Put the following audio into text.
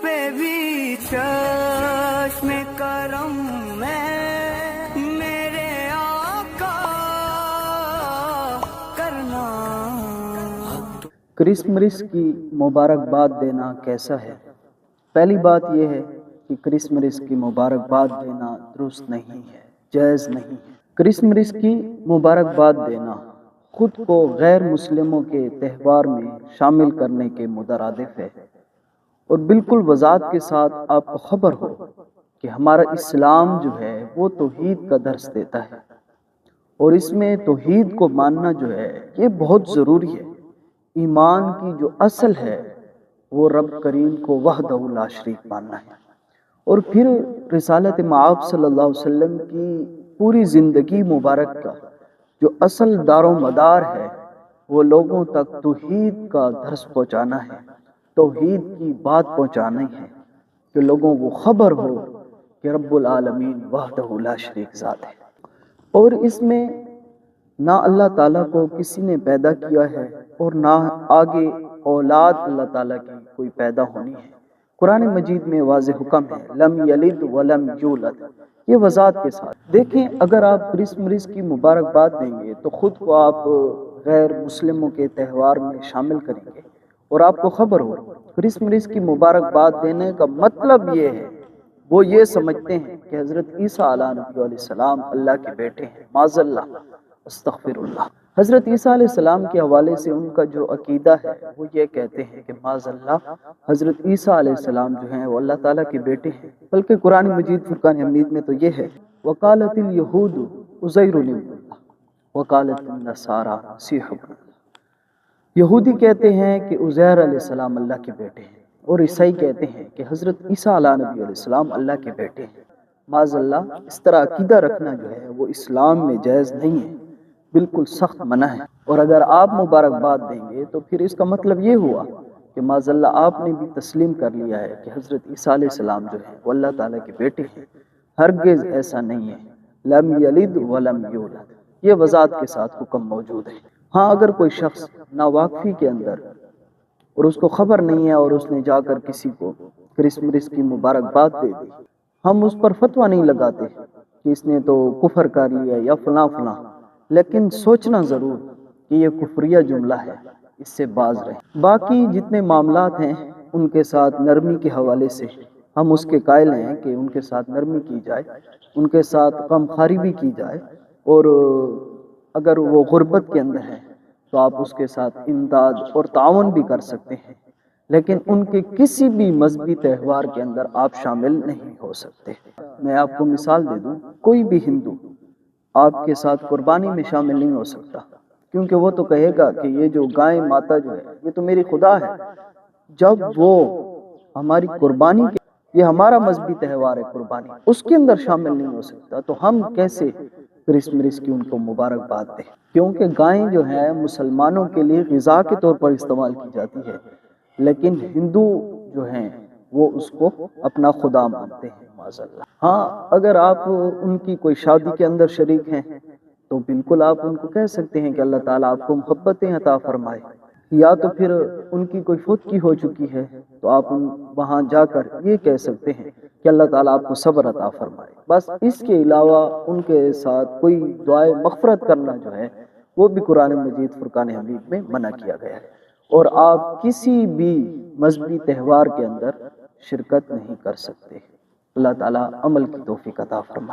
پہ بھی چشم کرم میں میرے آقا کرنا۔ کرسمس کی مبارکباد دینا کیسا ہے؟ پہلی بات یہ ہے کہ کرسمس کی مبارکباد دینا درست نہیں ہے، جائز نہیں ہے۔ کرسمس کی مبارکباد دینا خود کو غیر مسلموں کے تہوار میں شامل کرنے کے مترادف ہے، اور بالکل وضاحت کے ساتھ آپ کو خبر ہو کہ ہمارا اسلام جو ہے وہ توحید کا درس دیتا ہے، اور اس میں توحید کو ماننا جو ہے یہ بہت ضروری ہے۔ ایمان کی جو اصل ہے وہ رب کریم کو وحدہ لا شریک ماننا ہے، اور پھر رسالت مآب صلی اللہ علیہ وسلم کی پوری زندگی مبارک کا جو اصل دار و مدار ہے وہ لوگوں تک توحید کا درس پہنچانا ہے، توحید کی بات پہنچانی ہے، کہ لوگوں کو خبر ہو کہ رب العالمین وحدہ لا شریک ذات ہے، اور اس میں نہ اللہ تعالیٰ کو کسی نے پیدا کیا ہے اور نہ آگے اولاد اللہ تعالیٰ کی کوئی پیدا ہونی ہے۔ قرآن مجید میں واضح حکم ہے لم یلد ولم یولد، یہ وضاحت کے ساتھ دیکھیں۔ اگر آپ کرسمس کی مبارکباد دیں گے تو خود کو آپ غیر مسلموں کے تہوار میں شامل کریں گے، اور آپ کو خبر ہو کرسمس کی مبارکباد دینے کا مطلب یہ ہے، وہ یہ سمجھتے ہیں کہ حضرت عیسیٰ علیہ السلام اللہ کے بیٹے ہیں، معاذ اللہ، استغفر اللہ۔ حضرت عیسیٰ علیہ السلام کے حوالے سے ان کا جو عقیدہ ہے وہ یہ کہتے ہیں کہ معاذ اللہ حضرت عیسیٰ علیہ السلام جو ہیں وہ اللہ تعالیٰ کے بیٹے ہیں، بلکہ قرآن مجید فرقان حمید میں تو یہ ہے وقالت الیہود عزیر ابن اللہ وقالت النصارى مسیح ابن اللہ۔ یہودی کہتے ہیں کہ عزیر علیہ السلام اللہ کے بیٹے ہیں، اور عیسائی کہتے ہیں کہ حضرت عیسیٰ علیہ السلام اللہ کے بیٹے ہیں۔ معاذ اللہ، اس طرح عقیدہ رکھنا جو ہے وہ اسلام میں جائز نہیں ہے، بالکل سخت منع ہے۔ اور اگر آپ مبارکباد دیں گے تو پھر اس کا مطلب یہ ہوا کہ معاذ اللہ آپ نے بھی تسلیم کر لیا ہے کہ حضرت عیسیٰ علیہ السلام جو ہے وہ اللہ تعالیٰ کے بیٹے ہیں۔ ہرگز ایسا نہیں ہے، لم یلد ولم یولد، یہ وضاحت کے ساتھ حکم موجود ہے۔ ہاں، اگر کوئی شخص ناواقفی کے اندر اور اس کو خبر نہیں ہے اور اس نے جا کر کسی کو کرسمس کی مبارکباد دے دی، ہم اس پر فتویٰ نہیں لگاتے کہ اس نے تو کفر کر لیا یا فلاں فلاں، لیکن سوچنا ضرور کہ یہ کفریہ جملہ ہے، اس سے باز رہیں۔ باقی جتنے معاملات ہیں ان کے ساتھ نرمی کے حوالے سے ہم اس کے قائل ہیں کہ ان کے ساتھ نرمی کی جائے، ان کے ساتھ غم خواری بھی کی جائے، اور اگر وہ غربت کے اندر ہے تو آپ اس کے ساتھ امداد اور تعاون بھی کر سکتے ہیں، لیکن ان کے کسی بھی مذہبی تہوار کے اندر آپ شامل نہیں ہو سکتے۔ میں آپ کو مثال دے دوں، کوئی بھی ہندو آپ کے ساتھ قربانی میں شامل نہیں ہو سکتا، کیونکہ وہ تو کہے گا کہ یہ جو گائے ماتا جو ہے یہ تو میری خدا ہے۔ جب وہ ہماری قربانی کے، یہ ہمارا مذہبی تہوار ہے قربانی، اس کے اندر شامل نہیں ہو سکتا، تو ہم کیسے کرسمس کی ان کو مبارکباد دیں؟ کیونکہ گائیں جو ہے مسلمانوں کے لیے غذا کے طور پر استعمال کی جاتی ہے، لیکن ہندو جو ہیں وہ اس کو اپنا خدا مانتے ہیں، معاذ اللہ۔ ہاں، اگر آپ ان کی کوئی شادی کے اندر شریک ہیں تو بالکل آپ ان کو کہہ سکتے ہیں کہ اللہ تعالیٰ آپ کو محبتیں عطا فرمائے، یا تو پھر ان کی کوئی فوتگی ہو چکی ہے تو آپ وہاں جا کر یہ کہہ سکتے ہیں کہ اللہ تعالیٰ آپ کو صبر عطا فرمائے۔ بس اس کے علاوہ ان کے ساتھ کوئی دعائے مغفرت کرنا جو ہے وہ بھی قرآن مجید فرقان حمید میں منع کیا گیا ہے، اور آپ کسی بھی مذہبی تہوار کے اندر شرکت نہیں کر سکتے۔ اللہ تعالیٰ عمل کی توفیق عطا فرمائے۔